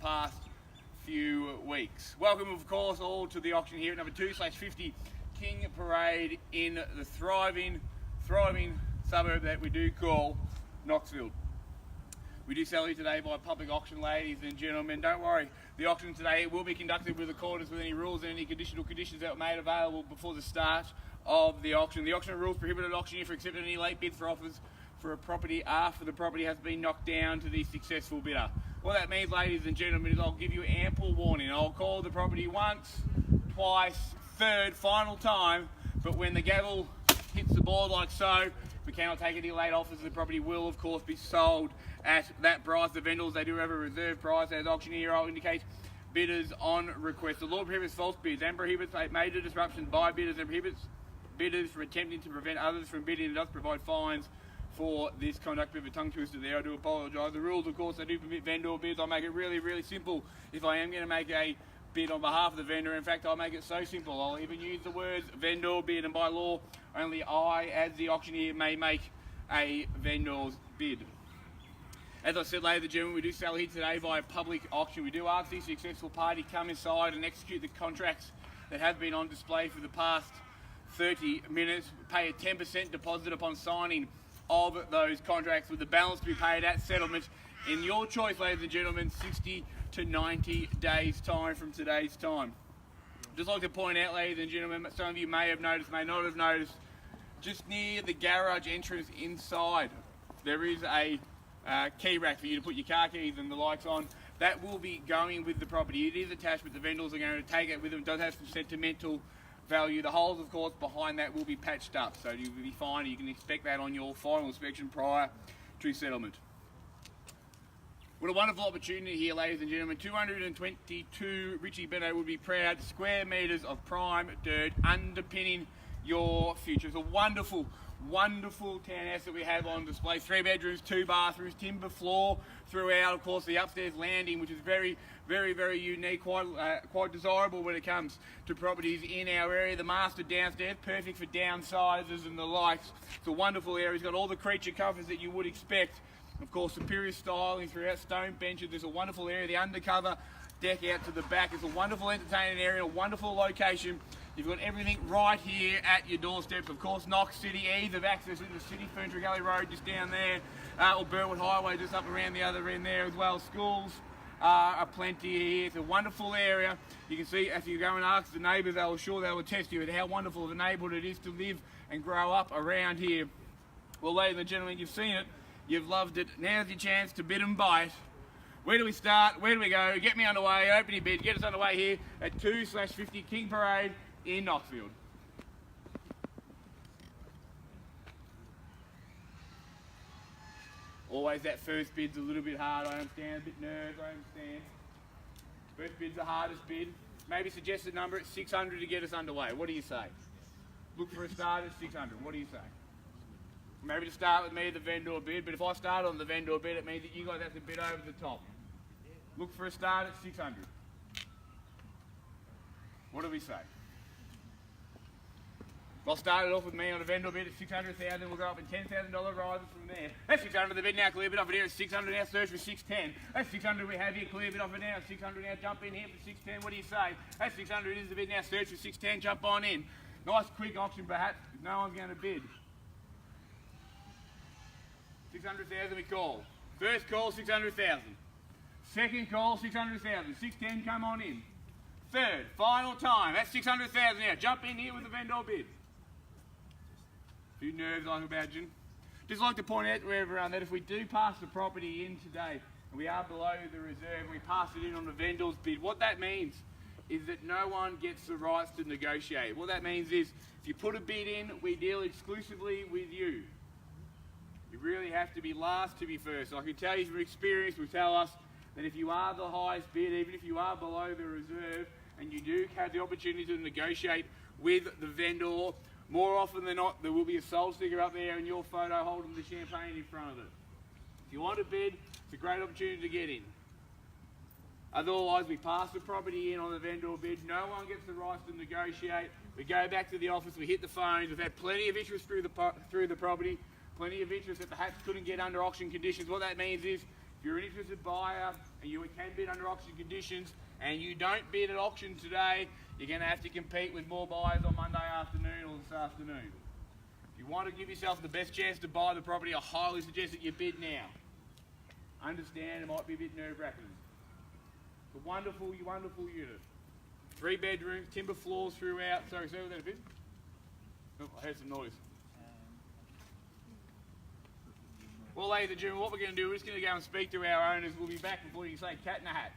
past few weeks. Welcome, of course, all to the auction here at number 2/50 King Parade in the thriving suburb that we do call Knoxfield. We do sell here today by public auction, ladies and gentlemen. Don't worry, the auction today will be conducted with accordance with any rules and any conditional conditions that were made available before the start of the auction. The auction rules prohibit an auctioneer from accepting any late bids for offers for a property after the property has been knocked down to the successful bidder. What that means, ladies and gentlemen, is I'll give you ample warning. I'll call the property once, twice, third, final time, but when the gavel hits the board like so, we cannot take any late offers. The property will, of course, be sold at that price. The vendors, they do have a reserve price, as auctioneer I'll indicate bidders on request. The law prohibits false bids and prohibits major disruptions by bidders and prohibits bidders from attempting to prevent others from bidding. It does provide fines for this conduct. Bit of a tongue twister there, I do apologise. The rules, of course, they do permit vendor bids. I'll make it really simple if I am going to make a bid on behalf of the vendor. In fact, I'll make it so simple, I'll even use the words vendor bid, and by law, only I, as the auctioneer, may make a vendor's bid. As I said, ladies and gentlemen, we do sell here today by public auction. We do ask the successful party come inside and execute the contracts that have been on display for the past 30 minutes. Pay a 10% deposit upon signing of those contracts, with the balance to be paid at settlement in your choice, ladies and gentlemen, 60 to 90 days time from today's time. Just like to point out, ladies and gentlemen, some of you may have noticed, may not have noticed, just near the garage entrance inside, there is a key rack for you to put your car keys and the likes on. That will be going with the property. It is attached, but the vendors are going to take it with them. It does have some sentimental value. The holes, of course, behind that will be patched up, so you'll be fine. You can expect that on your final inspection prior to settlement. What a wonderful opportunity here, ladies and gentlemen. 222 Richie Benno would be proud square metres of prime dirt underpinning your future. It's a wonderful townhouse that we have on display. 3 bedrooms, 2 bathrooms, timber floor throughout. Of course, the upstairs landing, which is very unique, quite desirable when it comes to properties in our area. The master downstairs, perfect for downsizers and the likes. It's a wonderful area. It's got all the creature comforts that you would expect. Of course, superior styling throughout, stone benches. There's a wonderful area. The undercover deck out to the back. It's a wonderful entertaining area, a wonderful location. You've got everything right here at your doorsteps. Of course, Knox City, ease of access into the city. Ferntree Gully Road just down there, or Burwood Highway just up around the other end there as well. Schools are plenty here. It's a wonderful area. You can see, if you go and ask the neighbours, they'll attest to you how wonderful of a neighbourhood it is to live and grow up around here. Well, ladies and gentlemen, you've seen it. You've loved it. Now's your chance to bid and bite. Where do we start? Where do we go? Get me underway. Open your bid. Get us underway here at 2/50 King Parade in Knoxfield. Always that first bid's a little bit hard, I understand, a bit nervous, I understand. First bid's the hardest bid. Maybe suggest a number at 600 to get us underway. What do you say? Look for a start at 600. What do you say? Maybe to start with me, the vendor bid, but if I start on the vendor bid, it means that you guys have to bid over the top. Look for a start at 600. What do we say? I'll start it off with me on a vendor bid at 600,000. We'll go up in $10,000 rises from there. That's 600 the bid now. Clear bid offer here at 600 now. Search for 610. That's 600 we have here. Clear bid offer now. 600 now. Jump in here for 610. What do you say? That's 600 is the bid now. Search for 610. Jump on in. Nice quick auction perhaps. No one's going to bid. 600,000 we call. First call 600,000. Second call 600,000. 610 come on in. Third, final time. That's 600,000 now. Jump in here with the vendor bid. Few nerves, I imagine. Just like to point out to everyone that if we do pass the property in today and we are below the reserve, we pass it in on the vendor's bid. What that means is that no one gets the rights to negotiate. What that means is if you put a bid in, we deal exclusively with you. You really have to be last to be first. So I can tell you from experience, will tell us that if you are the highest bid, even if you are below the reserve, and you do have the opportunity to negotiate with the vendor, more often than not, there will be a sold sticker up there and your photo holding the champagne in front of it. If you want to bid, it's a great opportunity to get in. Otherwise, we pass the property in on the vendor bid. No one gets the rights to negotiate. We go back to the office, we hit the phones. We've had plenty of interest through the property, plenty of interest that perhaps couldn't get under auction conditions. What that means is, If you're an interested buyer and you can bid under auction conditions and you don't bid at auction today, you're going to have to compete with more buyers on Monday afternoon or this afternoon. If you want to give yourself the best chance to buy the property, I highly suggest that you bid now. Understand it might be a bit nerve-wracking. It's a wonderful, wonderful unit. 3 bedrooms, timber floors throughout. Sorry, say that a bit. Oh, I heard some noise. Well, ladies and gentlemen, what we're going to do, we're just going to go and speak to our owners. We'll be back before you say cat in a hat.